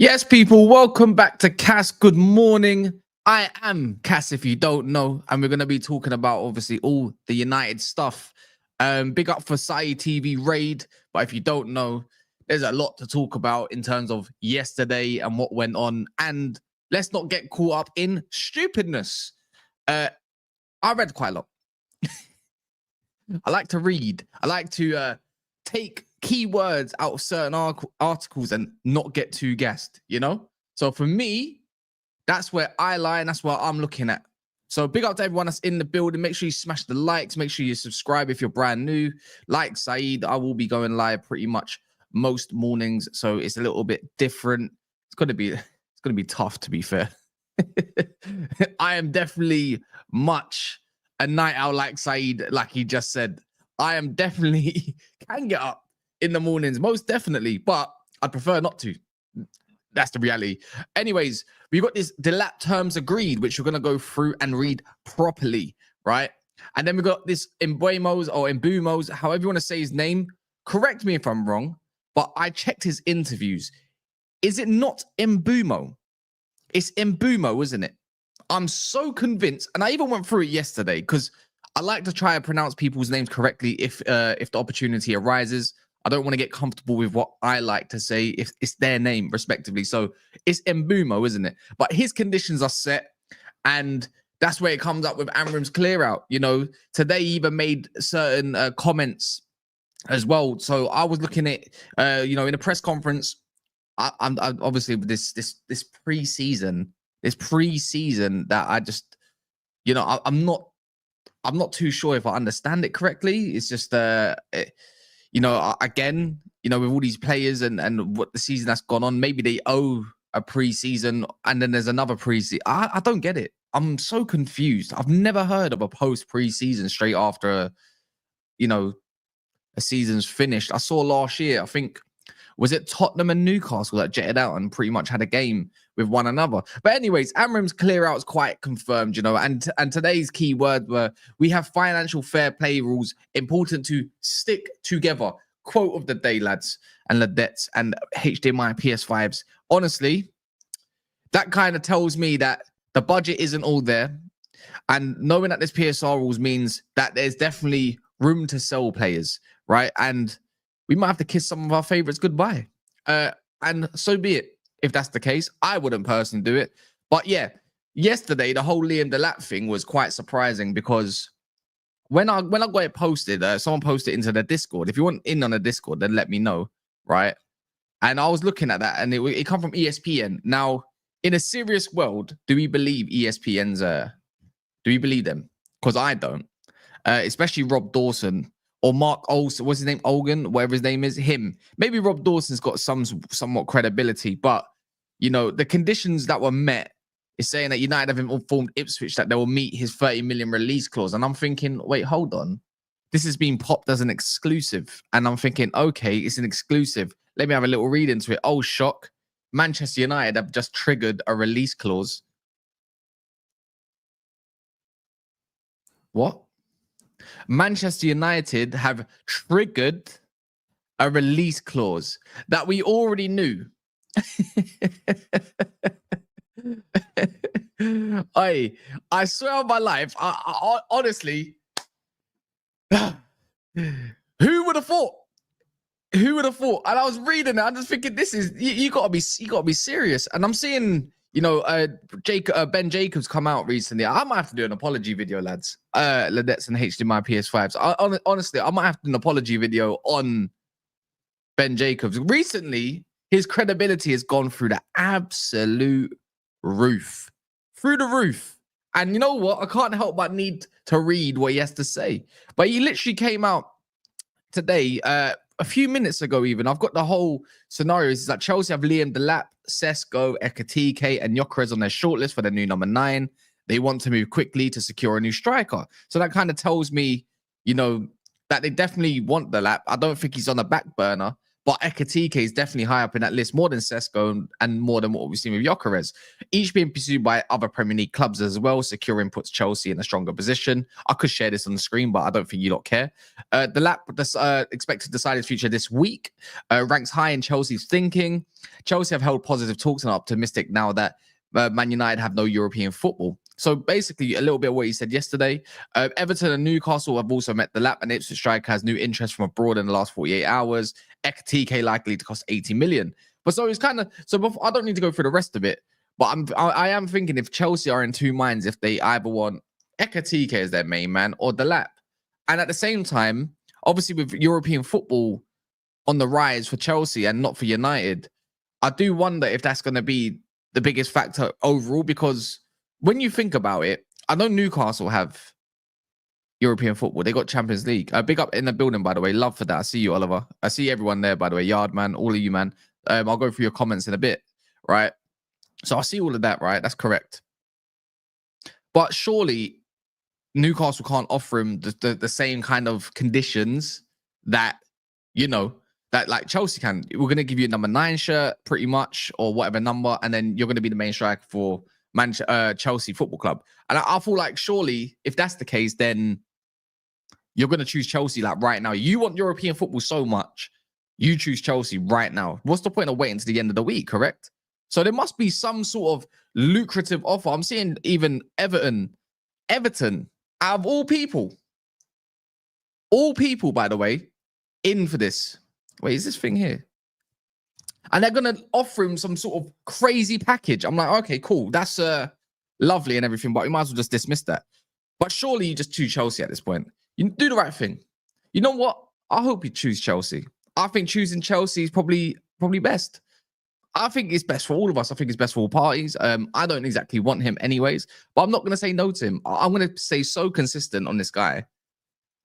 Yes, people, welcome back to Cass. Good morning. I am Cass, if you don't know, and we're going to be talking about obviously all the United stuff. Big up for Sai TV raid, but if you don't know, there's a lot to talk about in terms of yesterday and what went on, and let's not get caught up in stupidness. I read quite a lot. I like to read. I like to take keywords out of certain articles and not get too gassed, you know? So for me, that's where I lie and that's what I'm looking at. So big up to everyone that's in the building. Make sure you smash the likes. Make sure you subscribe if you're brand new. Like Saeed, I will be going live pretty much most mornings. So it's a little bit different. It's gonna be tough, to be fair. I am definitely much a night owl like Saeed, like he just said. I am definitely can get up in the mornings, most definitely, but I'd prefer not to. That's the reality. Anyways, we got this Delap terms agreed, which we're going to go through and read properly, right? And then we got this Mbeumo's or Mbeumo's, however you want to say his name. Correct me if I'm wrong, but I checked his interviews. Is it not Mbeumo? It's Mbeumo, isn't it? I'm so convinced, and I even went through it yesterday because I like to try and pronounce people's names correctly if the opportunity arises. I don't want to get comfortable with what I like to say if it's their name, respectively. So it's Mbeumo, isn't it? But his conditions are set, and that's where it comes up with Amorim's clear out. You know, today he even made certain comments as well. So I was looking at, you know, in a press conference. I'm obviously with this preseason, that I just, you know, I'm not too sure if I understand it correctly. It's just you know, again, you know, with all these players and what the season that's gone on, maybe they owe a preseason and then there's another preseason. I don't get it. I'm so confused. I've never heard of a post preseason straight after, you know, a season's finished. I saw last year, I think, was it Tottenham and Newcastle that jetted out and pretty much had a game with one another? But anyways, Amorim's clear out is quite confirmed, you know, and today's key word were, we have financial fair play rules, important to stick together. Quote of the day, lads and ladettes and HDMI PS5s. Honestly, that kind of tells me that the budget isn't all there. And knowing that this PSR rules means that there's definitely room to sell players, right? And we might have to kiss some of our favorites goodbye. And so be it. If that's the case, I wouldn't personally do it. But yeah, yesterday, the whole Liam Delap thing was quite surprising because when I got it posted, someone posted it into the Discord. If you want in on the Discord, then let me know, right? And I was looking at that and it come from ESPN. Now, in a serious world, do we believe ESPN's, do we believe them? Because I don't. Especially Rob Dawson. Or Mark Olsen, what's his name? Olgan, whatever his name is, him. Maybe Rob Dawson's got somewhat credibility, but you know, the conditions that were met is saying that United have informed Ipswich that they will meet his 30 million release clause. And I'm thinking, wait, hold on. This has been popped as an exclusive. And I'm thinking, okay, it's an exclusive. Let me have a little read into it. Oh, shock. Manchester United have just triggered a release clause. What? Manchester United have triggered a release clause that we already knew. I swear on my life, I honestly, who would have thought? Who would have thought? And I was reading it, I'm just thinking, this is you gotta be serious. And I'm seeing, you know, Ben Jacobs come out recently. I might have to do an apology video, lads. Ladettes and HDMI PS5s. Honestly, I might have to do an apology video on Ben Jacobs. Recently, his credibility has gone through the absolute roof. Through the roof. And you know what? I can't help but need to read what he has to say. But he literally came out today, a few minutes ago even. I've got the whole scenario. Is that Chelsea have Liam Delap, Sesko, Ekatike, and Gyökeres on their shortlist for their new number 9. They want to move quickly to secure a new striker. So that kind of tells me, you know, that they definitely want Delap. I don't think he's on the back burner. But Ekatike is definitely high up in that list, more than Sesko and more than what we've seen with Gyökeres. Each being pursued by other Premier League clubs as well, securing puts Chelsea in a stronger position. I could share this on the screen, but I don't think you lot care. Delap expected to decide his future this week. Ranks high in Chelsea's thinking. Chelsea have held positive talks and are optimistic now that Man United have no European football. So basically, a little bit of what he said yesterday. Everton and Newcastle have also met Delap, and Ipswich striker has new interest from abroad in the last 48 hours. Ekatike likely to cost 80 million. But so it's kind of I don't need to go through the rest of it. But I am thinking if Chelsea are in two minds, if they either want Ekatike as their main man or Delap, and at the same time, obviously with European football on the rise for Chelsea and not for United, I do wonder if that's going to be the biggest factor overall, because when you think about it, I know Newcastle have European football. They got Champions League. Big up in the building, by the way. Love for that. I see you, Oliver. I see everyone there, by the way. Yard man, all of you, man. I'll go through your comments in a bit, right? So I see all of that, right? That's correct. But surely Newcastle can't offer him the same kind of conditions that, that like Chelsea can. We're going to give you a number 9 shirt pretty much, or whatever number, and then you're going to be the main striker for Chelsea Football Club. And I feel like surely if that's the case, then you're going to choose Chelsea like right now. You want European football so much, you choose Chelsea right now. What's the point of waiting to the end of the week, correct? So there must be some sort of lucrative offer. I'm seeing even Everton, out of all people, by the way, in for this. Wait, is this thing here? And they're going to offer him some sort of crazy package. I'm like, okay, cool. That's lovely and everything, but you might as well just dismiss that. But surely you just choose Chelsea at this point. You do the right thing. You know what? I hope you choose Chelsea. I think choosing Chelsea is probably best. I think it's best for all of us. I think it's best for all parties. I don't exactly want him anyways, but I'm not going to say no to him. I'm going to stay so consistent on this guy.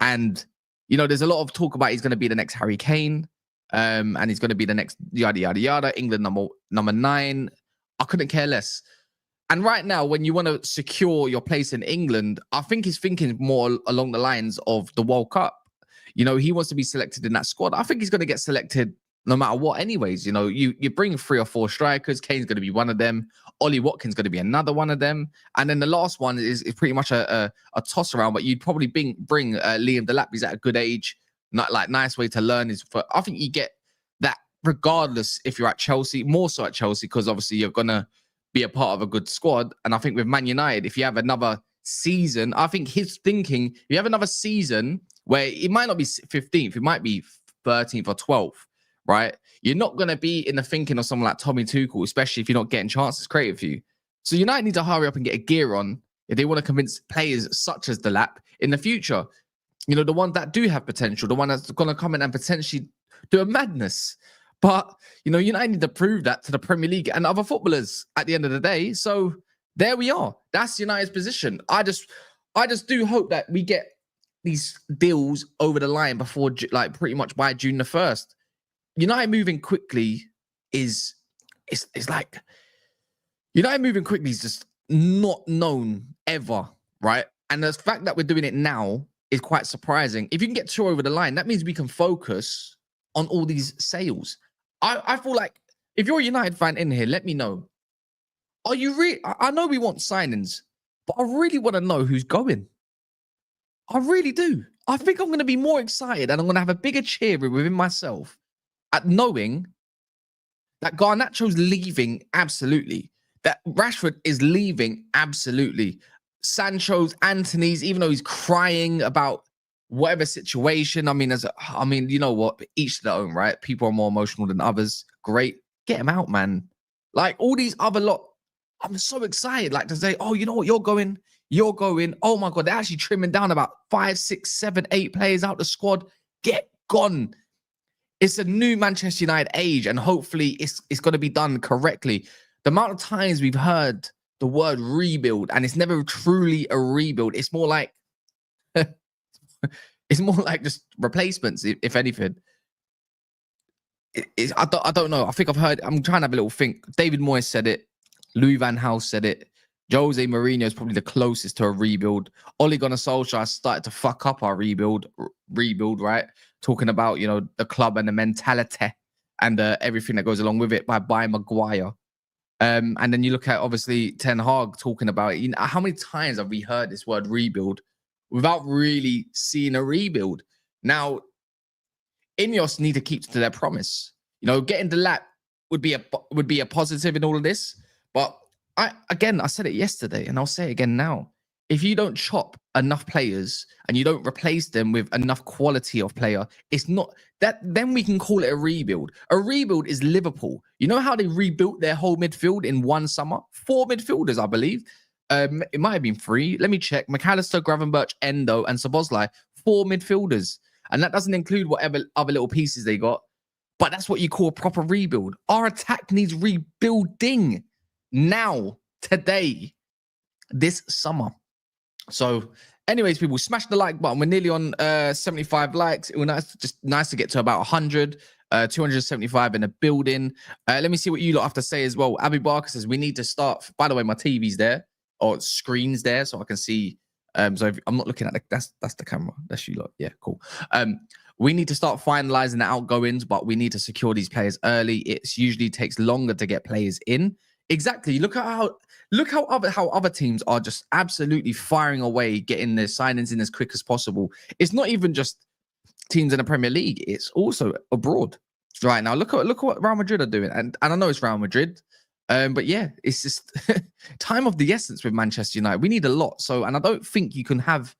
And, there's a lot of talk about he's going to be the next Harry Kane. And he's going to be the next yada, yada, yada. England number 9. I couldn't care less. And right now, when you want to secure your place in England, I think he's thinking more along the lines of the World Cup. He wants to be selected in that squad. I think he's going to get selected no matter what anyways. You bring 3 or 4 strikers. Kane's going to be one of them. Ollie Watkins going to be another one of them. And then the last one is pretty much a toss around, but you'd probably bring Liam Delap. He's at a good age. Not like nice way to learn is for, I think you get that regardless if you're at Chelsea, more so at Chelsea, because obviously you're going to be a part of a good squad. And I think with Man United, if you have another season, I think his thinking, if you have another season where it might not be 15th, it might be 13th or 12th, right? You're not going to be in the thinking of someone like Tommy Tuchel, especially if you're not getting chances created for you. So United need to hurry up and get a gear on if they want to convince players such as Delap in the future. The ones that do have potential, the one that's going to come in and potentially do a madness. But, United need to prove that to the Premier League and other footballers at the end of the day. So there we are. That's United's position. I just do hope that we get these deals over the line before, like, pretty much by June the 1st. United moving quickly is like, United moving quickly is just not known ever, right? And the fact that we're doing it now is quite surprising. If you can get 2 over the line, that means we can focus on all these sales. I feel like if you're a United fan in here, let me know. Are you really? I know we want signings, but I really want to know who's going. I really do. I think I'm going to be more excited and I'm going to have a bigger cheer within myself at knowing that Garnacho's leaving, absolutely. That Rashford is leaving, absolutely. Sancho's, Anthony's, even though he's crying about whatever situation. I mean, you know what? Each to their own, right? People are more emotional than others. Great. Get him out, man. Like all these other lot. I'm so excited, like to say, oh, you know what? You're going. Oh my God. They're actually trimming down about 5, 6, 7, 8 players out the squad. Get gone. It's a new Manchester United age, and hopefully it's going to be done correctly. The amount of times we've heard the word rebuild, and it's never truly a rebuild. It's more like just replacements, if anything. I don't know. I think I've heard. I'm trying to have a little think. David Moyes said it. Louis van Gaal said it. Jose Mourinho is probably the closest to a rebuild. Ole Gunnar Solskjaer started to fuck up our rebuild, right? Talking about, the club and the mentality. and everything that goes along with it by buying Maguire. And then you look at obviously Ten Hag talking about it. You know, how many times have we heard this word rebuild without really seeing a rebuild? Now, Ineos need to keep to their promise. You know, getting Delap would be a positive in all of this. But I said it yesterday, and I'll say it again now. If you don't chop enough players and you don't replace them with enough quality of player, it's not that. Then we can call it a rebuild. A rebuild is Liverpool. You know how they rebuilt their whole midfield in one summer? 4 midfielders, I believe. It might have been 3. Let me check. McAllister, Gravenberch, Endo, and Szoboszlai. 4 midfielders. And that doesn't include whatever other little pieces they got. But that's what you call a proper rebuild. Our attack needs rebuilding now, today, this summer. So, anyways, people, smash the like button. We're nearly on 75 likes. It was nice to get to about 100, 275 in the building. Let me see what you lot have to say as well. Abby Barker says we need to start. By the way, my TV's there, or screen's there, so I can see. So if I'm not looking at that's the camera. That's you lot. Yeah, cool. We need to start finalizing the outgoings, but we need to secure these players early. It usually takes longer to get players in. Exactly. Look how other teams are just absolutely firing away, getting their signings in as quick as possible. It's not even just teams in the Premier League; it's also abroad. Right now, look at what Real Madrid are doing, and I know it's Real Madrid, but yeah, it's just time of the essence with Manchester United. We need a lot, and I don't think you can have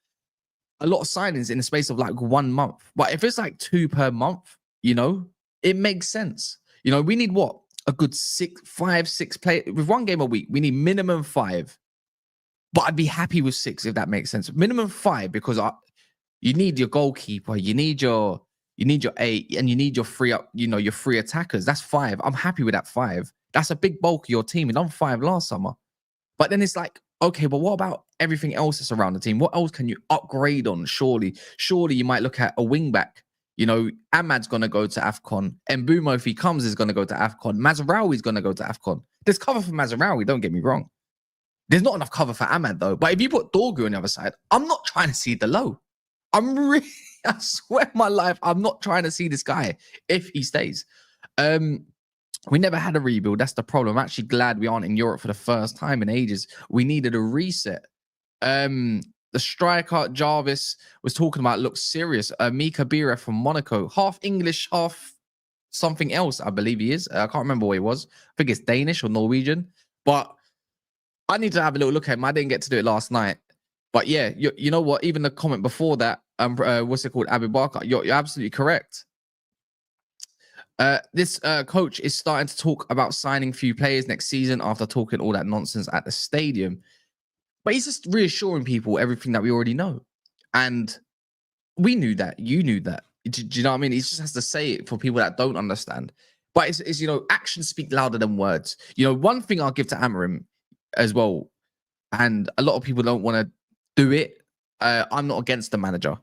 a lot of signings in the space of like 1 month. But if it's like 2 per month, you know, it makes sense. You know, we need what? A good 5, 6 play with 1 game a week. We need minimum 5, but I'd be happy with 6 if that makes sense. Minimum 5 because you need your goalkeeper, you need your 8, and you need your free up. You know, your free attackers. That's 5. I'm happy with that 5. That's a big bulk of your team. We done 5 last summer, but then it's like, okay, but what about everything else that's around the team? What else can you upgrade on? Surely you might look at a wing back. You know, Ahmad's going to go to AFCON. Mbeumo, if he comes, is going to go to AFCON. Mazraoui's going to go to AFCON. There's cover for Mazraoui, don't get me wrong. There's not enough cover for Ahmad, though. But if you put Dorgu on the other side, I'm not trying to see Delap. I swear my life, I'm not trying to see this guy if he stays. We never had a rebuild. That's the problem. I'm actually glad we aren't in Europe for the first time in ages. We needed a reset. The striker Jarvis was talking about looks serious. Mika Bira from Monaco, half English, half something else. I believe he is. I can't remember what he was. I think it's Danish or Norwegian. But I need to have a little look at him. I didn't get to do it last night. But yeah, you know what? Even the comment before that, what's it called? Abu Bakr. You're absolutely correct. This coach is starting to talk about signing few players next season after talking all that nonsense at the stadium. But he's just reassuring people everything that we already know. And we knew that. You knew that. Do you know what I mean? He just has to say it for people that don't understand. But it's you know, actions speak louder than words. You know, one thing I'll give to Amorim as well, and a lot of people don't want to do it. I'm not against the manager,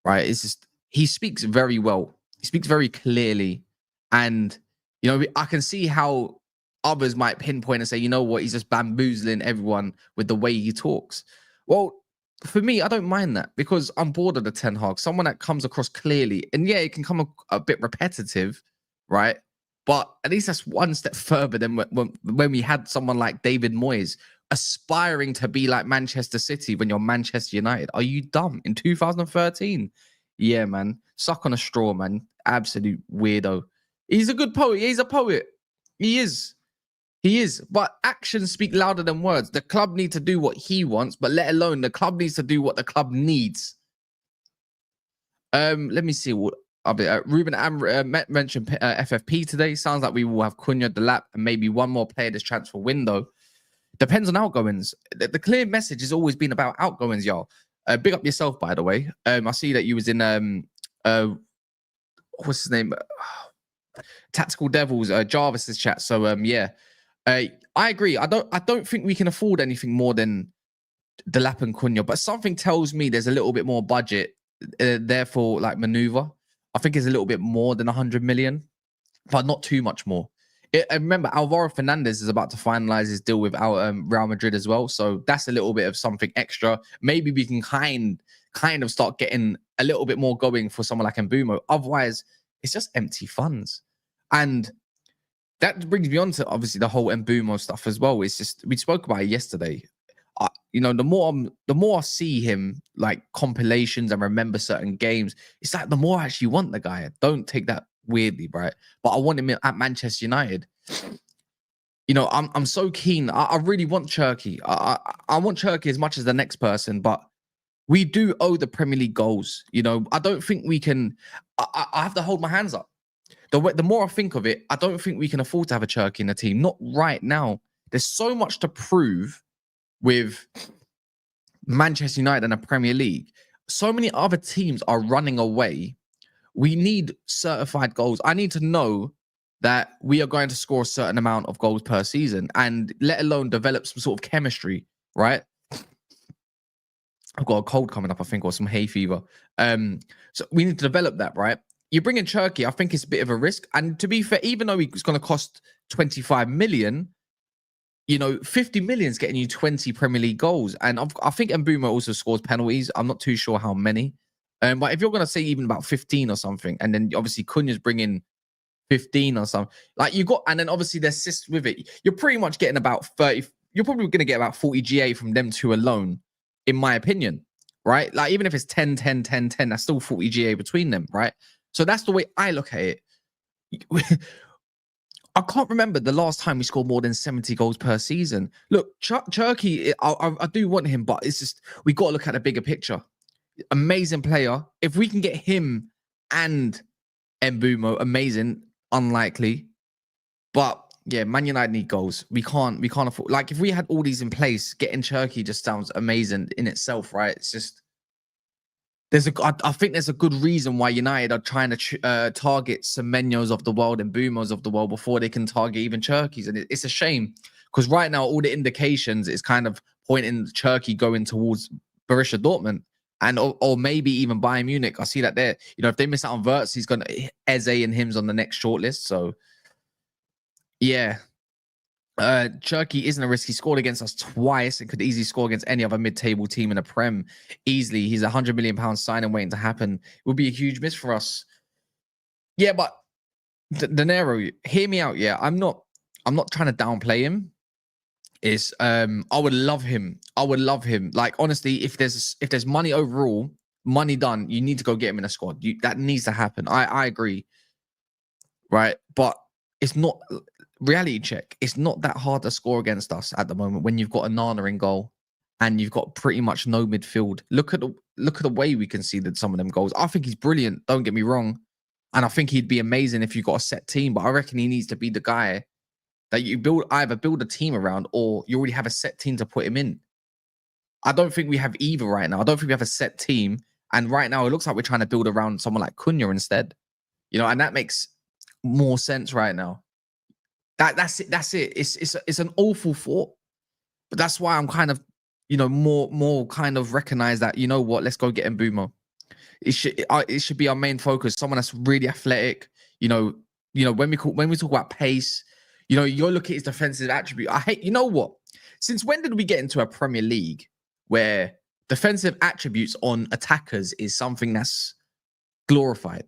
right? It's just he speaks very well. He speaks very clearly. And, you know, I can see how others might pinpoint and say, you know what, he's just bamboozling everyone with the way he talks. Well, for me, I don't mind that because I'm bored of the Ten Hag. Someone that comes across clearly. And yeah, it can come a bit repetitive, right? But at least that's one step further than when we had someone like David Moyes aspiring to be like Manchester City when you're Manchester United. Are you dumb? In 2013? Yeah, man. Suck on a straw, man. Absolute weirdo. He's a good poet. He's a poet. He is. He is. But actions speak louder than words. The club needs to do what he wants, but let alone the club needs to do what the club needs. Let me see what Ruben Amorim mentioned FFP today. Sounds like we will have Cunha, Delap, and maybe one more player this transfer window. Depends on outgoings. The clear message has always been about outgoings, y'all. Big up yourself, by the way. I see that you was in what's his name? Tactical Devils, Jarvis's chat. So yeah. I agree. I don't think we can afford anything more than Delap and Cunha, but something tells me there's a little bit more budget, therefore like maneuver. I think it's a little bit more than 100 million, but not too much more. Remember, Alvaro Fernandez is about to finalize his deal with our Real Madrid as well, so that's a little bit of something extra. Maybe we can kind of start getting a little bit more going for someone like Mbeumo. Otherwise, it's just empty funds. And that brings me on to obviously the whole Mbeumo stuff as well. It's just, we spoke about it yesterday. The more I see him, like compilations, and remember certain games, it's like the more I actually want the guy. Don't take that weirdly, right? But I want him at Manchester United. I'm so keen. I really want Cherky. I want Cherky as much as the next person, but we do owe the Premier League goals. I don't think we can. I have to hold my hands up. The more I think of it, I don't think we can afford to have a Cherky in the team. Not right now. There's so much to prove with Manchester United and the Premier League. So many other teams are running away. We need certified goals. I need to know that we are going to score a certain amount of goals per season, and let alone develop some sort of chemistry, right? I've got a cold coming up, I think, or some hay fever. So we need to develop that, right? You bring in Cherky, I think it's a bit of a risk. And to be fair, even though it's going to cost 25 million, 50 million is getting you 20 Premier League goals. And I think Mbeumo also scores penalties. I'm not too sure how many. But if you're going to say even about 15 or something, and then obviously Cunha's bringing 15 or something, like and then obviously the assists with it, you're pretty much getting about 30. You're probably going to get about 40 GA from them two alone, in my opinion, right? Like even if it's 10, 10, 10, 10, that's still 40 GA between them, right? So that's the way I look at it. I can't remember the last time we scored more than 70 goals per season. Look, Cherky, I do want him, but it's just, we got to look at the bigger picture. Amazing player. If we can get him and Mbeumo, amazing. Unlikely. But yeah, Man United need goals. We can't afford, like, if we had all these in place, getting Cherky just sounds amazing in itself, right? It's just, I think there's a good reason why United are trying to target Semenyos of the world and Mbeumo's of the world before they can target even Cherky's. And it's a shame, because right now all the indications is kind of pointing Cherky going towards Borussia Dortmund, and or maybe even Bayern Munich. I see that there. If they miss out on Wirtz, he's going to Eze and him's on the next shortlist. So yeah. Cherky isn't a risk. He scored against us twice and could easily score against any other mid-table team in the Prem easily. He's £100 million signing waiting to happen. It would be a huge miss for us. Yeah, but Dinero, hear me out. Yeah, I'm not trying to downplay him. I would love him. Like, honestly, if there's money overall, money done, you need to go get him in a squad. That needs to happen. I agree. Right, but it's not. Reality check, it's not that hard to score against us at the moment when you've got Onana in goal and you've got pretty much no midfield. Look at the way we conceded some of them goals. I think he's brilliant, don't get me wrong, and I think he'd be amazing if you got a set team, but I reckon he needs to be the guy that you either build a team around, or you already have a set team to put him in. I don't think we have either right now. I don't think we have a set team, and right now it looks like we're trying to build around someone like Cunha instead, and that makes more sense right now. That's it. It's an awful thought, but that's why I'm kind of, more kind of recognize that, what, let's go get Mbeumo. It should be our main focus. Someone that's really athletic. When we talk about pace, you look at his defensive attribute. I hate. You know what? Since when did we get into a Premier League where defensive attributes on attackers is something that's glorified?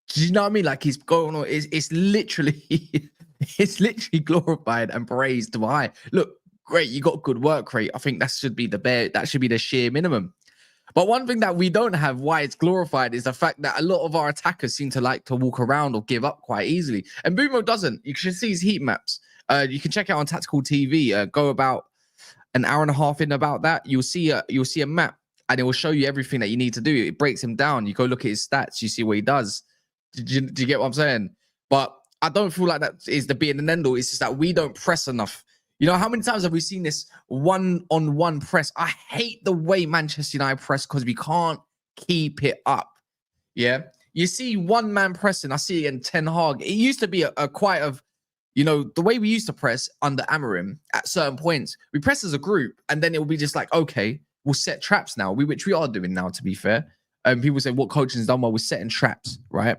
Do you know what I mean? Like, he's going on. It's literally. It's literally glorified and praised to high. Look, great, you got good work rate. I think that should be the sheer minimum. But one thing that we don't have, why it's glorified, is the fact that a lot of our attackers seem to like to walk around or give up quite easily. And Mbeumo doesn't. You should see his heat maps. You can check out on Tactical TV. Go about an hour and a half in about that. You'll see a map, and it will show you everything that you need to do. It breaks him down. You go look at his stats. You see what he does. Do you get what I'm saying? But I don't feel like that is the be and end all. It's just that we don't press enough. How many times have we seen this one-on-one press? I hate the way Manchester United press because we can't keep it up. Yeah. You see one man pressing. I see it in Ten Hag. It used to be a quite of, the way we used to press under Amorim at certain points. We press as a group, and then it will be just like, okay, we'll set traps now, which we are doing now, to be fair. People say, what coaching's done well? We're setting traps, right?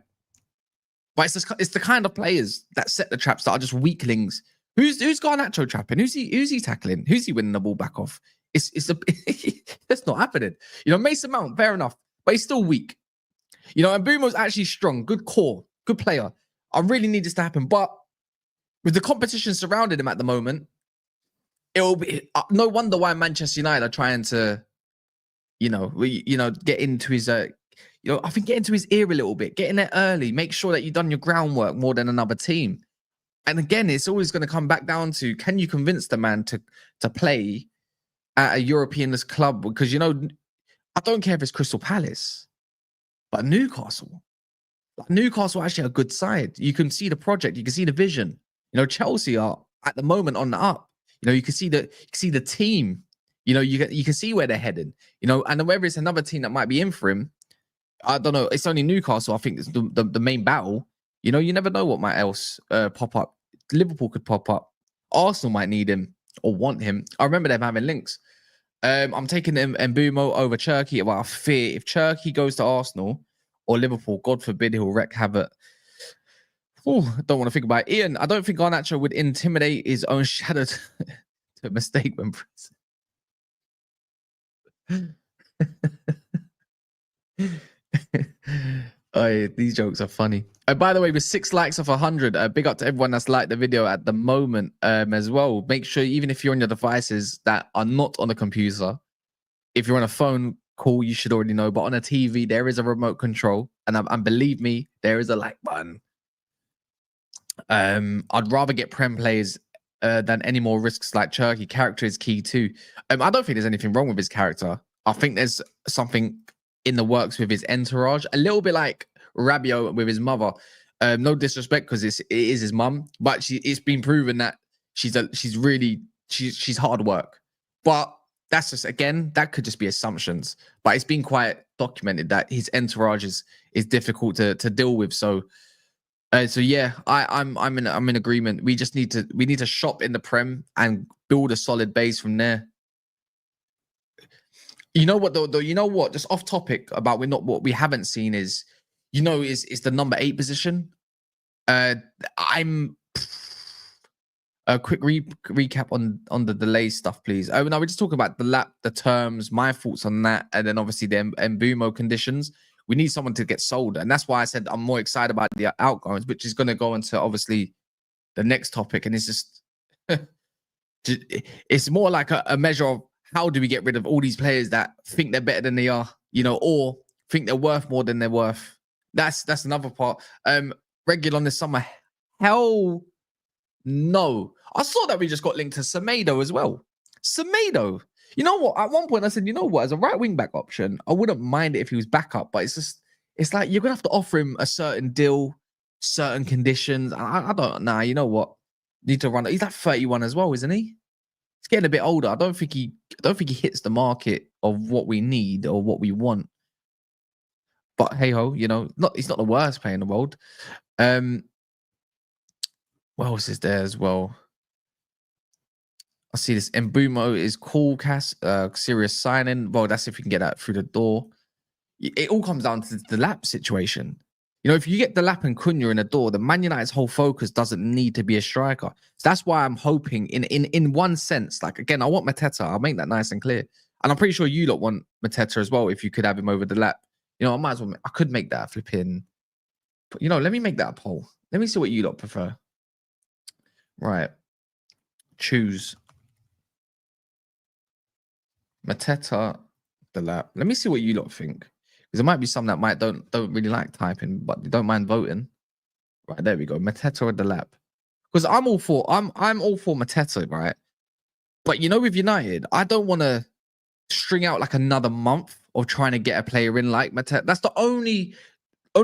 But it's the kind of players that set the traps that are just weaklings. Who's Garnacho trapping? Who's he tackling? Who's he winning the ball back off? That's not happening. Mason Mount, fair enough, but he's still weak. And Mbeumo's actually strong, good core, good player. I really need this to happen. But with the competition surrounding him at the moment, it'll be no wonder why Manchester United are trying to, get into his, I think get into his ear a little bit, get in there early, make sure that you've done your groundwork more than another team. And again, it's always going to come back down to, can you convince the man to play at a European club? Because, I don't care if it's Crystal Palace, but Newcastle actually a good side. You can see the project, you can see the vision. Chelsea are at the moment on the up. You can see the team. You can see where they're heading. And whether it's another team that might be in for him, I don't know. It's only Newcastle. I think it's the main battle. You never know what might else pop up. Liverpool could pop up. Arsenal might need him or want him. I remember them having links. I'm taking Mbeumo over Cherky. Well, I fear if Cherky goes to Arsenal or Liverpool, God forbid, he'll wreak havoc. Oh, I don't want to think about it. Ian, I don't think Garnacho would intimidate his own shadow to mistake when Oh, these jokes are funny. By the way, with 6 likes off 100, big up to everyone that's liked the video at the moment as well. Make sure, even if you're on your devices that are not on a computer, if you're on a phone call, you should already know. But on a TV, there is a remote control, and believe me, there is a like button. I'd rather get Prem players than any more risks like Cherky. Character is key too. I don't think there's anything wrong with his character. I think there's something in the works with his entourage, a little bit like Rabiot with his mother. No disrespect, because it is his mum, but it's been proven that she's hard work. But that's just, again, that could just be assumptions. But it's been quite documented that his entourage is difficult to deal with. So yeah, I'm in agreement. We need to shop in the Prem and build a solid base from there. You know what though? You know what? Just off topic about what we haven't seen is the number 8 position. I'm a quick recap on the delay stuff, please. No, we're just talking about the terms, my thoughts on that, and then obviously the Mbeumo conditions. We need someone to get sold, and that's why I said I'm more excited about the outgoings, which is going to go into obviously the next topic, and it's just it's more like a measure of how do we get rid of all these players that think they're better than they are, or think they're worth more than they're worth. That's another part. Regular on this summer, hell no. I saw that we just got linked to Semedo as well. Semedo. You know what? At one point I said, as a right wing back option, I wouldn't mind it if he was backup, but it's like you're gonna have to offer him a certain deal, certain conditions. I don't know. You know what? Need to run. He's like 31 as well, isn't he? He's getting a bit older. I don't think he hits the market of what we need or what we want. But hey ho, he's not the worst player in the world. What else is there as well? I see this. Mbeumo is cool, serious signing. Well, that's if we can get that through the door. It all comes down to the Delap situation. If you get Delap and Cunha in the door, the Man United's whole focus doesn't need to be a striker. So that's why I'm hoping, in one sense, like, again, I want Mateta. I'll make that nice and clear. And I'm pretty sure you lot want Mateta as well, if you could have him over Delap. I might as well. I could make that a flipping. But, let me make that a poll. Let me see what you lot prefer. Right. Choose Mateta, Delap. Let me see what you lot think. Because there might be some that don't really like typing, but they don't mind voting. Right, there we go. Mateta or Delap. Because I'm all for Mateta, right? But with United, I don't want to string out like another month of trying to get a player in like Mateta. That's the only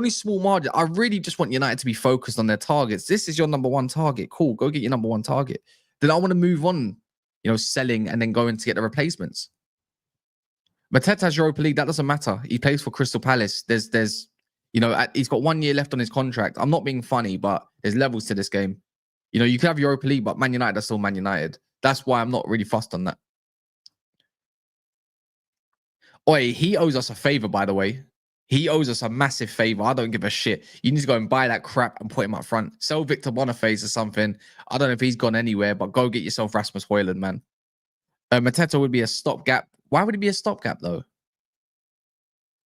small margin. I really just want United to be focused on their targets. This is your number 1 target. Cool, go get your number 1 target. Then I want to move on, selling and then going to get the replacements. Mateta has Europa League. That doesn't matter. He plays for Crystal Palace. There's he's got 1 year left on his contract. I'm not being funny, but there's levels to this game. You can have Europa League, but Man United are still Man United. That's why I'm not really fussed on that. Oi, he owes us a favor, by the way. He owes us a massive favor. I don't give a shit. You need to go and buy that crap and put him up front. Sell Victor Boniface or something. I don't know if he's gone anywhere, but go get yourself Rasmus Højlund, man. Mateta would be a stopgap. Why would he be a stopgap, though?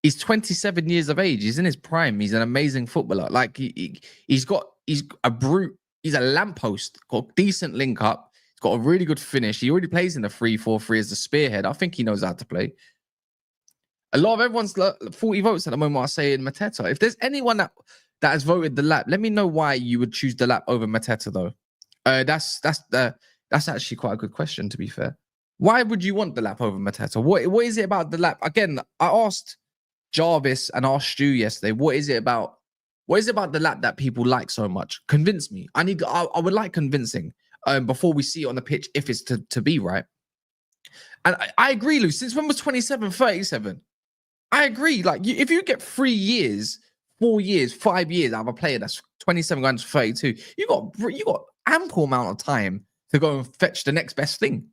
He's 27 years of age. He's in his prime. He's an amazing footballer. Like, he's got He's a brute. He's a lamppost. Got a decent link up. He's got a really good finish. He already plays in the 3-4-3 as the spearhead. I think he knows how to play. A lot of everyone's 40 votes at the moment are saying Mateta. If there's anyone that has voted Delap, let me know why you would choose Delap over Mateta though. That's actually quite a good question, to be fair. Why would you want Delap over Mateta? What is it about Delap? Again, I asked Jarvis and asked Stu yesterday, what is it about Delap that people like so much? Convince me. I would like convincing before we see it on the pitch if it's to be right. And I agree, Lou. Since when was 27, 37? I agree. Like, if you get 3 years, 4 years, 5 years out of a player that's 27 going to 32, you got ample amount of time to go and fetch the next best thing,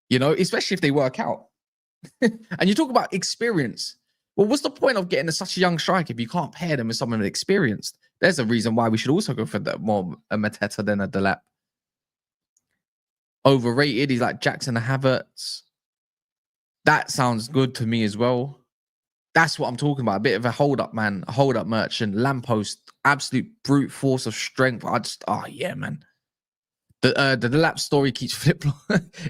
you know, especially if they work out. And you talk about experience. Well, what's the point of getting such a young striker if you can't pair them with someone experienced? There's a reason why we should also go for more a Mateta than a Delap. Overrated. He's like Jackson Havertz. That sounds good to me as well. That's what I'm talking about. A bit of a hold-up, man. A hold-up merchant. Lamppost. Absolute brute force of strength. Yeah, man. The Delap story keeps flip.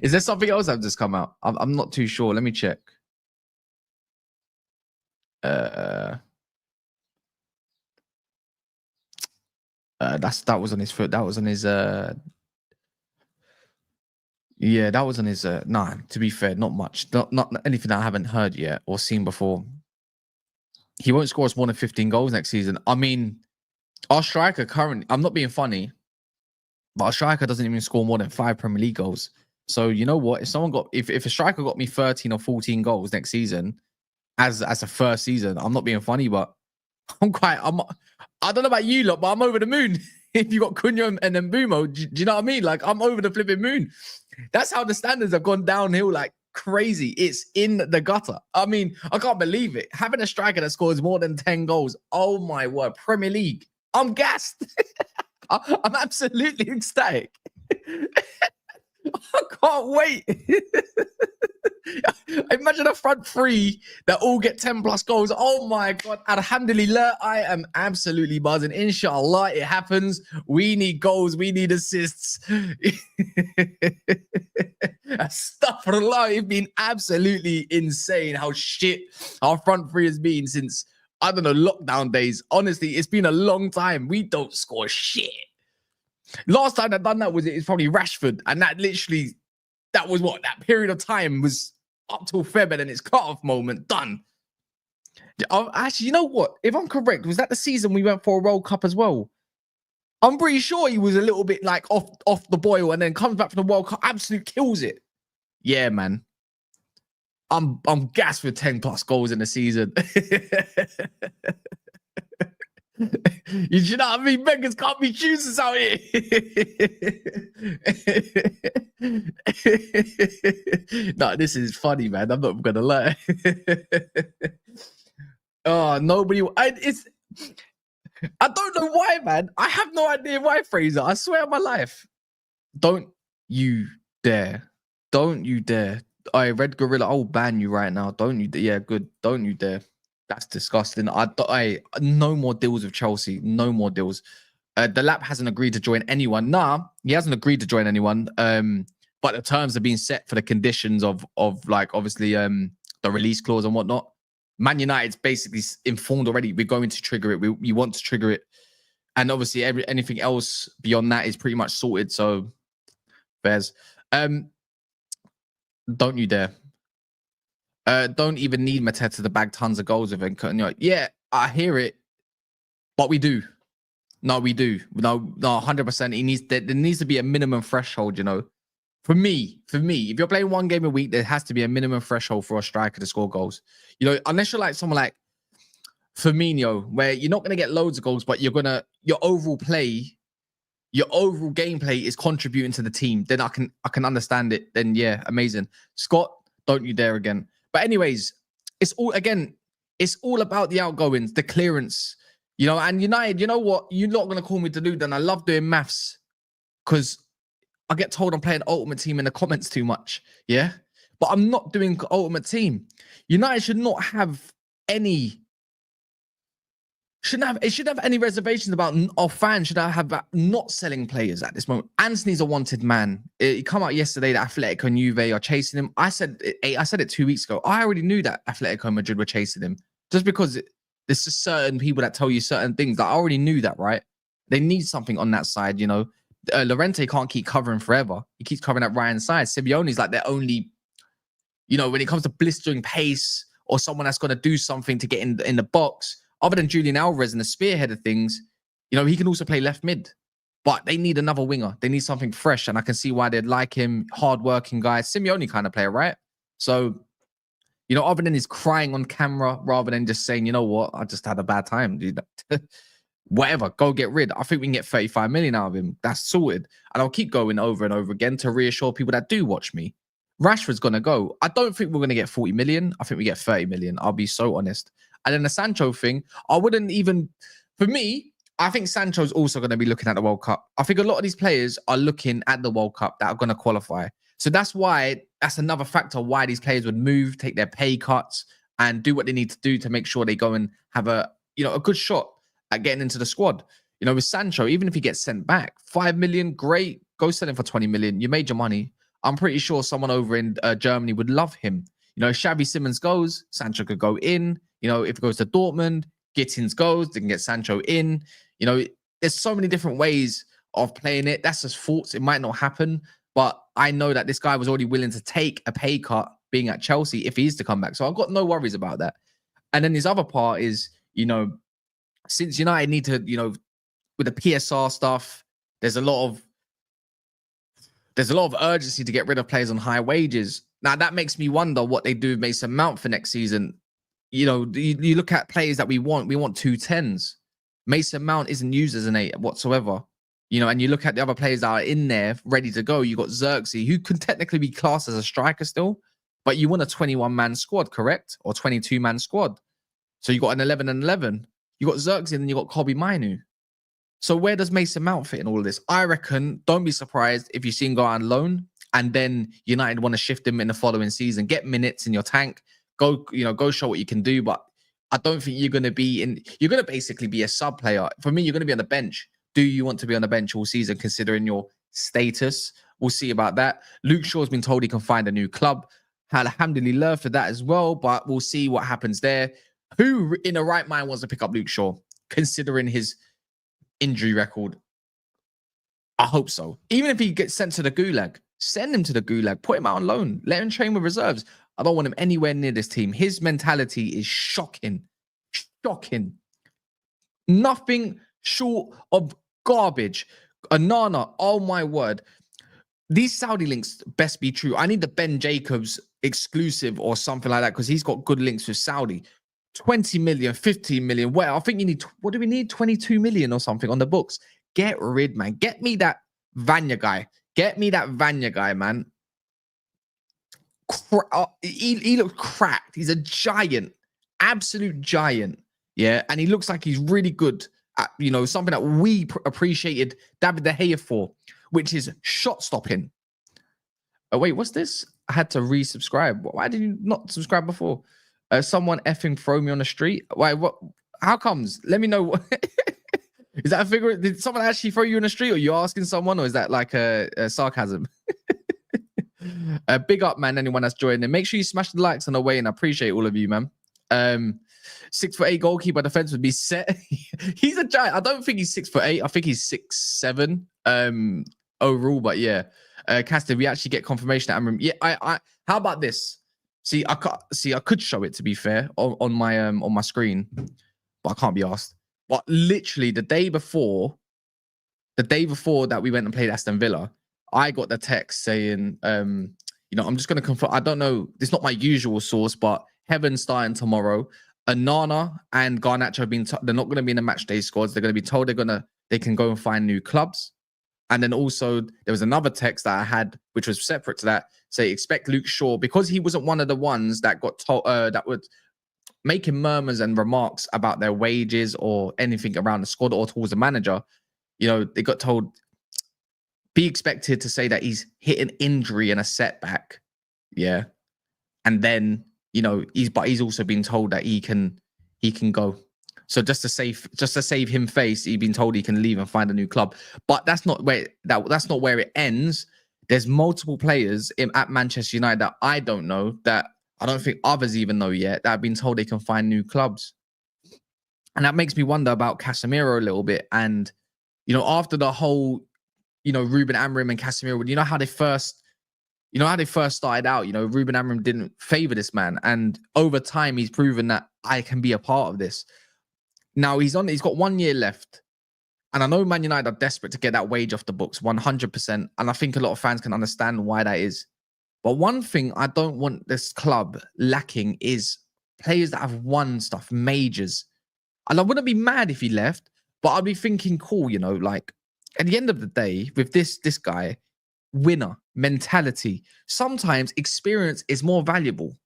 Is there something else that just come out? I'm not too sure. Let me check. That was on his foot. That was on his yeah, that was on his nah, to be fair, not much. Not anything I haven't heard yet or seen before. He won't score us more than 15 goals next season. I mean, our striker currently, I'm not being funny, but our striker doesn't even score more than 5 Premier League goals. So you know what? If a striker got me 13 or 14 goals next season as a first season, I'm not being funny, but I don't know about you lot, but I'm over the moon. If you got Cunha and Mbeumo, do you know what I mean? Like, I'm over the flipping moon. That's how the standards have gone downhill like crazy. It's in the gutter. I mean, I can't believe it. Having a striker that scores more than 10 goals. Oh my word. Premier League. I'm gassed. I'm absolutely ecstatic. I can't wait. Imagine a front three that all get 10 plus goals. Oh my God. Alhamdulillah, I am absolutely buzzing. Inshallah, it happens. We need goals. We need assists. Astaghfirullah, it's been absolutely insane how shit our front three has been since, I don't know, lockdown days. Honestly, it's been a long time. We don't score shit. Last time I've done that it's probably Rashford. And that was what? That period of time was up till Feb and then it's cut-off moment. Done. Actually, you know what? If I'm correct, was that the season we went for a World Cup as well? I'm pretty sure he was a little bit like off the boil and then comes back from the World Cup, absolutely kills it. Yeah, man. I'm gassed with 10 plus goals in the season. You know what I mean? Beggars can't be choosers out here. No, this is funny, man. I'm not gonna lie. Oh, nobody. I don't know why, man. I have no idea why, Fraser. I swear on my life. Don't you dare. Don't you dare. I Red Gorilla, I'll ban you right now. Don't you? Yeah, good. Don't you dare. That's disgusting. I no more deals with Chelsea. No more deals. Delap hasn't agreed to join anyone. Nah, he hasn't agreed to join anyone. But the terms are being set for the conditions of like obviously the release clause and whatnot. Man United's basically informed already. We're going to trigger it. We want to trigger it, and obviously anything else beyond that is pretty much sorted. So, Bears, don't you dare. Don't even need Mateta to bag tons of goals with him. Yeah, I hear it, but we do. No, we do. No, 100%. There needs to be a minimum threshold, you know. For me, if you're playing one game a week, there has to be a minimum threshold for a striker to score goals. You know, unless you're like someone like Firmino, where you're not going to get loads of goals, but your overall gameplay is contributing to the team. Then I can understand it. Then yeah, amazing. Scott, don't you dare again. But anyways, it's all about the outgoings, the clearance, you know. And United, you know what? You're not gonna call me deluded. And I love doing maths because I get told I'm playing Ultimate Team in the comments too much. Yeah, but I'm not doing Ultimate Team. United should not have any Shouldn't have any reservations about, or fans should have about not selling players at this moment. Anthony's a wanted man. It come out yesterday that Atletico and Juve are chasing him. I said it 2 weeks ago. I already knew that Atletico Madrid were chasing him just because there's just certain people that tell you certain things. I already knew that, right? They need something on that side, you know. Llorente can't keep covering forever. He keeps covering that right side. Simeone's like their only, you know, when it comes to blistering pace or someone that's going to do something to get in the box. Other than Julian Alvarez and the spearhead of things, you know, he can also play left mid. But they need another winger. They need something fresh. And I can see why they'd like him. Hard-working guy. Simeone kind of player, right? So, you know, other than his crying on camera, rather than just saying, you know what, I just had a bad time, dude. Whatever, go get rid. I think we can get 35 million out of him. That's sorted. And I'll keep going over and over again to reassure people that do watch me. Rashford's going to go. I don't think we're going to get 40 million. I think we get 30 million. I'll be so honest. And then the Sancho thing, I wouldn't even, for me, I think Sancho's also going to be looking at the World Cup. I think a lot of these players are looking at the World Cup that are going to qualify. So that's why, that's another factor why these players would move, take their pay cuts, and do what they need to do to make sure they go and have a, you know, a good shot at getting into the squad. You know, with Sancho, even if he gets sent back, 5 million, great. Go sell him for 20 million. You made your money. I'm pretty sure someone over in Germany would love him. You know, if Xavi Simons goes, Sancho could go in. You know, if it goes to Dortmund, Gittins goes, they can get Sancho in. You know, there's so many different ways of playing it. That's just thoughts. It might not happen. But I know that this guy was already willing to take a pay cut being at Chelsea if he is to come back. So I've got no worries about that. And then his other part is, you know, since United need to, you know, with the PSR stuff, there's a lot of urgency to get rid of players on high wages. Now, that makes me wonder what they do with Mason Mount for next season. You know, you look at players that we want 210s. Mason Mount isn't used as an 8 whatsoever. You know, and you look at the other players that are in there ready to go. You got Xerxes, who can technically be classed as a striker still, but you want a 21-man squad, correct? Or 22-man squad. So you got an 11 and 11. You got Xerxes and you got Kobe Mainu. So where does Mason Mount fit in all of this? I reckon, don't be surprised if you see him go on loan and then United want to shift him in the following season. Get minutes in your tank. Go, you know, go show what you can do. But I don't think you're going to be in. You're going to basically be a sub player. For me, you're going to be on the bench. Do you want to be on the bench all season considering your status? We'll see about that. Luke Shaw's been told he can find a new club. Alhamdulillah for that as well. But we'll see what happens there. Who in the right mind wants to pick up Luke Shaw considering his injury record? I hope so. Even if he gets sent to the gulag, send him to the gulag, put him out on loan, let him train with reserves. I don't want him anywhere near this team. His mentality is shocking. Shocking. Nothing short of garbage. Anana, oh my word. These Saudi links best be true. I need the Ben Jacobs exclusive or something like that because he's got good links with Saudi. 20 million, 15 million. Well, I think you need, what do we need? 22 million or something on the books. Get rid, man. Get me that Vanya guy. Get me that Vanya guy, man. He looks cracked. He's a giant, absolute giant. Yeah. And he looks like he's really good at, you know, something that we appreciated David De Gea for, which is shot stopping. Oh, wait, what's this? I had to resubscribe. Why did you not subscribe before? Someone effing throw me on the street. Why? What? How comes? Let me know. Is that a figure? Did someone actually throw you in the street, or you asking someone, or is that like a sarcasm? Big up, man. Anyone that's joined in, make sure you smash the likes on the way, and I appreciate all of you, man. 6'8" goalkeeper defense would be set. He's a giant. I don't think he's 6'8". I think he's 6'7". Overall, but yeah. Cass, did we actually get confirmation that Amorim? Yeah. I. How about this? See, I could show it to be fair on my screen, but I can't be asked. But literally the day before that we went and played Aston Villa, I got the text saying, you know, I'm just gonna confirm. I don't know, it's not my usual source, but Heaven's starting tomorrow. Anana and Garnacho have been they're not gonna be in the match day squads. They're gonna be told they can go and find new clubs. And then also there was another text that I had, which was separate to that, say expect Luke Shaw, because he wasn't one of the ones that got told that would making murmurs and remarks about their wages or anything around the squad or towards the manager. You know, they got told be expected to say that he's hit an injury and a setback. Yeah. And then, you know, he's also been told that he can go. So just to save him face, he's been told he can leave and find a new club. But that's not where it ends. There's multiple players at Manchester United that I don't know, that I don't think others even know yet, that have been told they can find new clubs. And that makes me wonder about Casemiro a little bit. And, after the whole, Ruben Amorim and Casemiro, you know how they first started out, Ruben Amorim didn't favor this man. And over time, he's proven that I can be a part of this. Now he's got 1 year left. And I know Man United are desperate to get that wage off the books, 100%. And I think a lot of fans can understand why that is. But one thing I don't want this club lacking is players that have won stuff, majors. And I wouldn't be mad if he left, but I'd be thinking, cool, like at the end of the day, with this guy, winner mentality, sometimes experience is more valuable.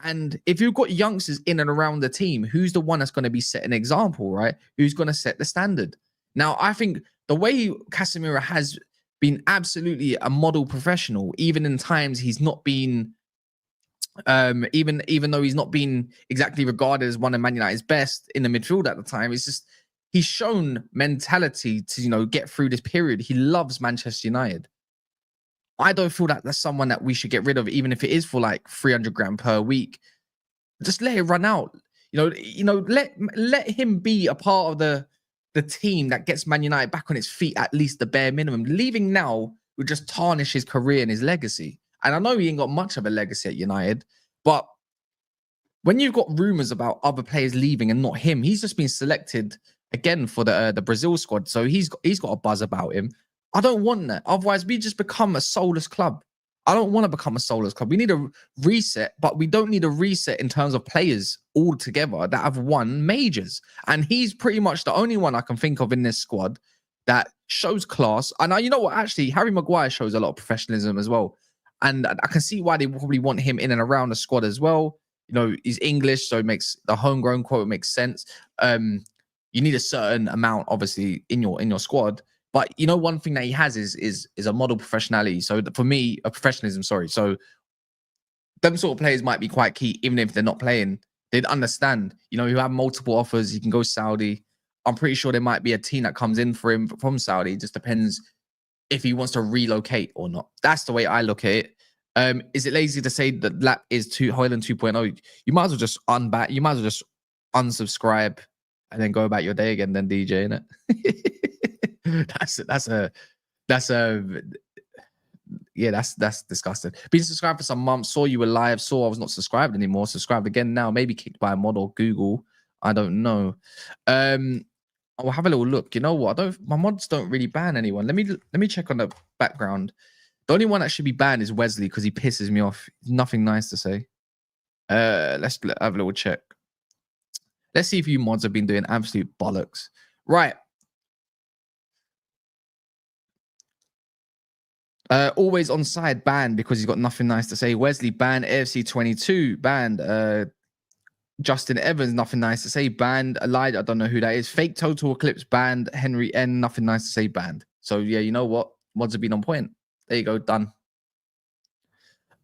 And if you've got youngsters in and around the team, who's the one that's going to be setting an example, right? Who's going to set the standard? Now, I think the way Casemiro has been absolutely a model professional, even in times he's not been, even though he's not been exactly regarded as one of Man United's best in the midfield at the time, it's just he's shown mentality to, get through this period. He loves Manchester United. I don't feel that that's someone that we should get rid of, even if it is for like 300 grand per week. Just let it run out. Let him be a part of the team that gets Man United back on its feet, at least the bare minimum. Leaving now would just tarnish his career and his legacy. And I know he ain't got much of a legacy at United, but when you've got rumors about other players leaving and not him, he's just been selected again for the Brazil squad. So he's got a buzz about him. I don't want that. Otherwise, we just become a soulless club. I don't want to become a soulless club. We need a reset, but we don't need a reset in terms of players altogether that have won majors. And he's pretty much the only one I can think of in this squad that shows class. And you know what? Actually, Harry Maguire shows a lot of professionalism as well. And I can see why they probably want him in and around the squad as well. He's English, so it makes the homegrown quote makes sense. You need a certain amount, obviously, in your squad. But one thing that he has is a model professionality. So for me, a professionalism, sorry. So them sort of players might be quite key, even if they're not playing. They'd understand, you have multiple offers. He can go Saudi. I'm pretty sure there might be a team that comes in for him from Saudi. It just depends if he wants to relocate or not. That's the way I look at it. Is it lazy to say that Delap is Højlund 2.0? You might as well just you might as well just unsubscribe and then go about your day again, then DJ, innit? That's disgusting. Been subscribed for some months, saw you were live, saw I was not subscribed anymore, subscribed again now, maybe kicked by a mod or Google, I don't know. I'll have a little look. You know what, my mods don't really ban anyone. Let me check on the background. The only one that should be banned is Wesley because he pisses me off. Nothing nice to say. Let's have a little check. Let's see if you mods have been doing absolute bollocks. Right. Always on side banned because he's got nothing nice to say. Wesley banned. AFC 22 banned. Justin Evans, nothing nice to say, banned. Elijah, I don't know who that is. Fake Total Eclipse banned. Henry N, nothing nice to say, banned. So yeah, you know what? Mods have been on point. There you go, done.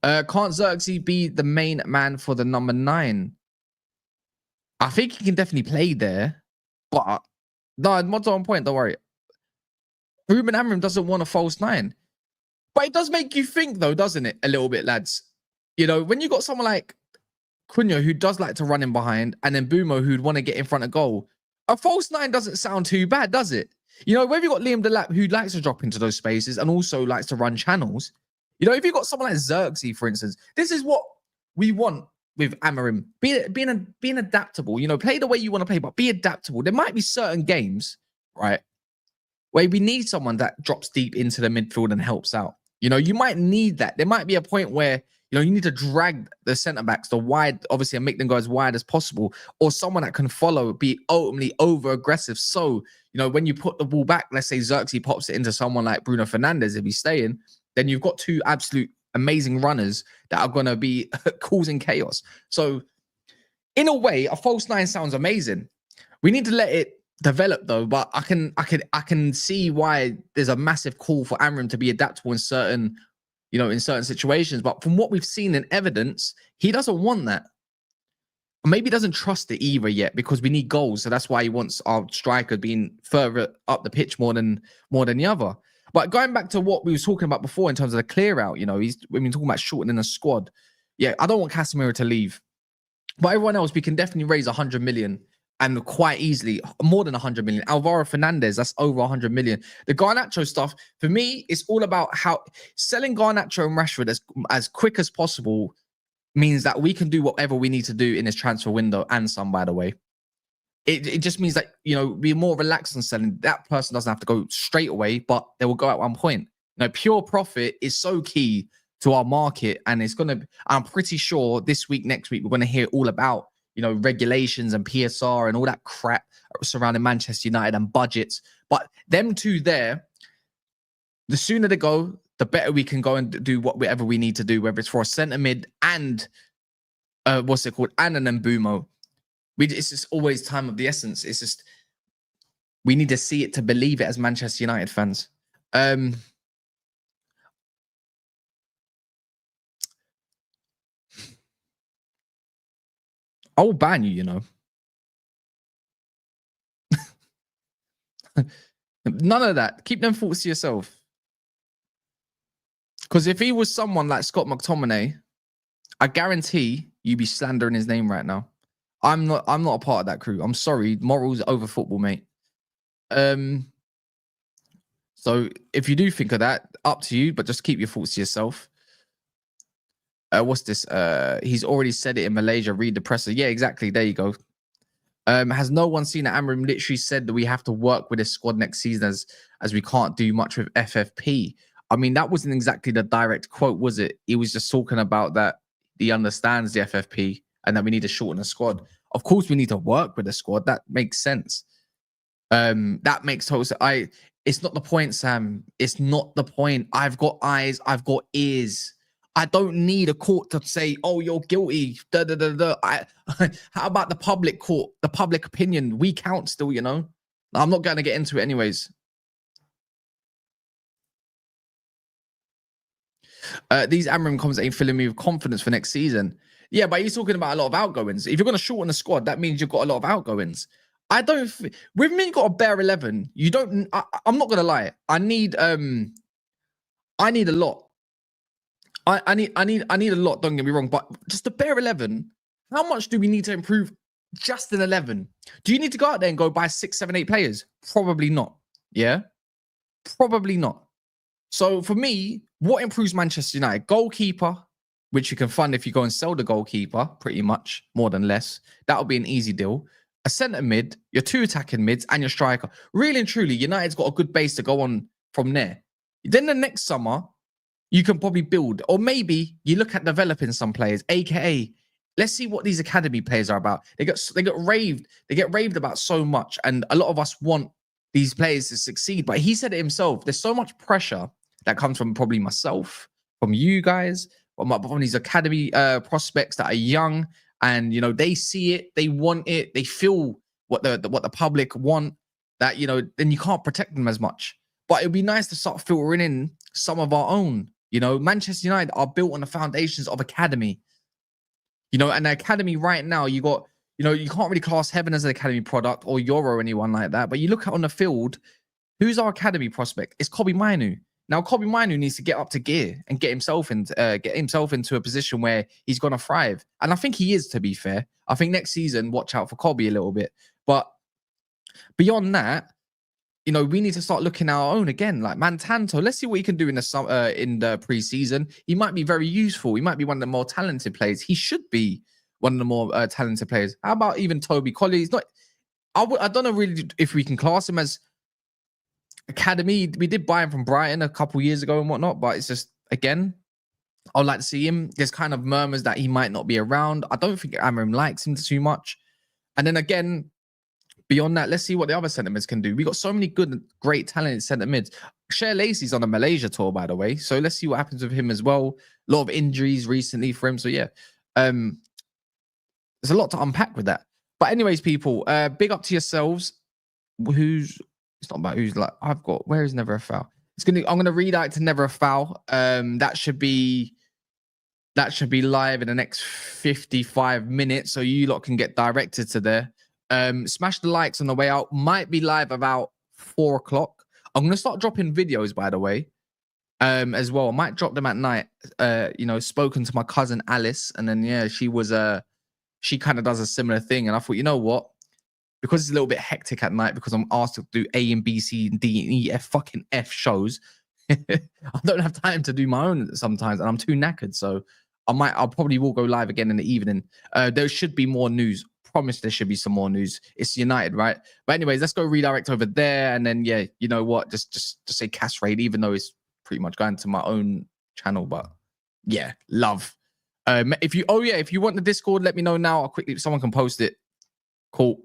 Can't Xerxes be the main man for the number 9? I think he can definitely play there, but no, mods are on point. Don't worry. Ruben Amorim doesn't want a false 9. But it does make you think, though, doesn't it? A little bit, lads. When you got someone like Cunha who does like to run in behind, and then Mbeumo who'd want to get in front of goal, a false 9 doesn't sound too bad, does it? Whether you got Liam Delap who likes to drop into those spaces and also likes to run channels, if you got someone like Xerxes, for instance, this is what we want with Amorim. Being adaptable, play the way you want to play, but be adaptable. There might be certain games, right, where we need someone that drops deep into the midfield and helps out. You might need that. There might be a point where, you need to drag the centre-backs, the wide, obviously, and make them go as wide as possible, or someone that can follow, be ultimately over-aggressive. So, when you put the ball back, let's say Xerxes pops it into someone like Bruno Fernandes, if he's staying, then you've got 2 absolute amazing runners that are going to be causing chaos. So, in a way, a false 9 sounds amazing. We need to let it develop though, but I can see why there's a massive call for Amorim to be adaptable in certain situations. But from what we've seen in evidence, he doesn't want that. maybe doesn't trust it either yet because we need goals. So that's why he wants our striker being further up the pitch more than the other. But going back to what we was talking about before in terms of the clear out, we've been talking about shortening the squad. Yeah, I don't want Casemiro to leave. But everyone else, we can definitely raise 100 million and quite easily, more than 100 million. Alvaro Fernandez, that's over 100 million. The Garnacho stuff, for me, it's all about how selling Garnacho and Rashford as quick as possible means that we can do whatever we need to do in this transfer window and some, by the way. It just means that, we're more relaxed on selling. That person doesn't have to go straight away, but they will go at one point. Pure profit is so key to our market, and I'm pretty sure this week, next week, we're going to hear all about, regulations and PSR and all that crap surrounding Manchester United and budgets. But them two there, the sooner they go, the better we can go and do whatever we need to do, whether it's for a centre mid and and an Mbeumo. It's just always time of the essence. It's just we need to see it to believe it as Manchester United fans. I will ban you, None of that. Keep them thoughts to yourself. Because if he was someone like Scott McTominay, I guarantee you'd be slandering his name right now. I'm not a part of that crew. I'm sorry. Morals over football, mate. So if you do think of that, up to you, but just keep your thoughts to yourself. What's this? He's already said it in Malaysia. Read the presser. Yeah, exactly. There you go. Has no one seen that Amorim literally said that we have to work with this squad next season as we can't do much with FFP? I mean, that wasn't exactly the direct quote, was it? He was just talking about that he understands the FFP and that we need to shorten the squad. Of course, we need to work with the squad. That makes sense. That makes total sense. It's not the point, Sam. It's not the point. I've got eyes. I've got ears. I don't need a court to say, "Oh, you're guilty." How about the public court, the public opinion? We count still, I'm not going to get into it anyways. These Amorim comments ain't filling me with confidence for next season. Yeah, but he's talking about a lot of outgoings. If you're going to shorten the squad, that means you've got a lot of outgoings. With me, got a bare 11. You don't. I'm not going to lie. I need a lot. I need a lot. Don't get me wrong, but just a bare 11. How much do we need to improve just in 11? Do you need to go out there and go buy 6, 7, 8 players? Probably not. Yeah, probably not. So for me, what improves Manchester United? Goalkeeper, which you can fund if you go and sell the goalkeeper, pretty much more than less. That'll be an easy deal. A centre mid, your 2 attacking mids, and your striker. Really and truly, United's got a good base to go on from there. Then the next summer, you can probably build, or maybe you look at developing some players, aka let's see what these academy players are about. They get raved about so much, and a lot of us want these players to succeed. But he said it himself. There's so much pressure that comes from probably myself, from you guys, from these academy prospects that are young, and they see it, they want it, they feel what the public want. That then you can't protect them as much. But it'd be nice to start filtering in some of our own. Manchester United are built on the foundations of academy. And the academy right now, you got, you can't really class Heaven as an academy product or Euro or anyone like that. But you look at on the field, who's our academy prospect? It's Kobbie Mainoo. Now, Kobbie Mainoo needs to get up to gear and get himself into a position where he's going to thrive. And I think he is, to be fair. I think next season, watch out for Kobbie a little bit. But beyond that, we need to start looking at our own again, like Mantanto. Let's see what he can do in the preseason. He might be very useful. He might be one of the more talented players. He should be one of the more talented players. How about even Toby Colley? He's not. I don't know really if we can class him as academy. We did buy him from Brighton a couple years ago and whatnot, but it's just, again, I'd like to see him. There's kind of murmurs that he might not be around. I don't think Amorim likes him too much. And then again, beyond that, let's see what the other centre mids can do. We got so many good, great, talented centre mids. Cher Lacey's on a Malaysia tour, by the way. So let's see what happens with him as well. A lot of injuries recently for him. So yeah, there's a lot to unpack with that. But anyways, people, big up to yourselves. It's not about who's like, where is Never a Foul? I'm gonna read out to Never a Foul. That should be That should be live in the next 55 minutes, so you lot can get directed to there. Smash the likes on the way out. Might be live about 4 o'clock. I'm gonna start dropping videos, by the way, as well. I might drop them at night. Spoken to my cousin Alice, and then yeah, she kind of does a similar thing, and I thought, you know what? Because it's a little bit hectic at night, because I'm asked to do A and B, C and D and E, F fucking F shows. I don't have time to do my own sometimes, and I'm too knackered. So I'll probably will go live again in the evening. There should be more news. Promise there should be some more news. It's United, right? But anyways, let's go redirect over there, and then yeah, you know what? Just say Cass Raid, even though it's pretty much going to my own channel. But yeah, love. If you want the Discord, let me know now. I'll quickly, someone can post it. Cool.